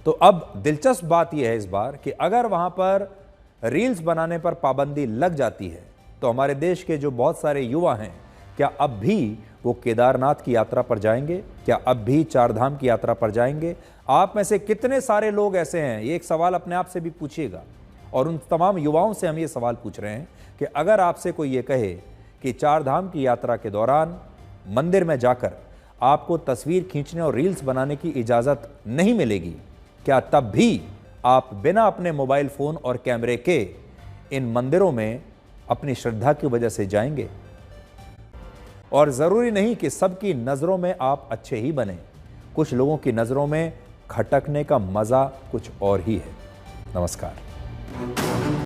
तो अब दिलचस्प बात यह है इस बार कि अगर वहां पर रील्स बनाने पर पाबंदी लग जाती है तो हमारे देश के जो बहुत सारे युवा हैं, क्या अब भी वो केदारनाथ की यात्रा पर जाएंगे? क्या अब भी चार धाम की यात्रा पर जाएंगे? आप में से कितने सारे लोग ऐसे हैं, ये एक सवाल अपने आप से भी पूछिएगा। और उन तमाम युवाओं से हम ये सवाल पूछ रहे हैं कि अगर आपसे कोई ये कहे कि चार धाम की यात्रा के दौरान मंदिर में जाकर आपको तस्वीर खींचने और रील्स बनाने की इजाज़त नहीं मिलेगी, क्या तब भी आप बिना अपने मोबाइल फ़ोन और कैमरे के इन मंदिरों में अपनी श्रद्धा की वजह से जाएंगे? और ज़रूरी नहीं कि सबकी नज़रों में आप अच्छे ही बने। कुछ लोगों की नज़रों में खटकने का मज़ा कुछ और ही है। नमस्कार।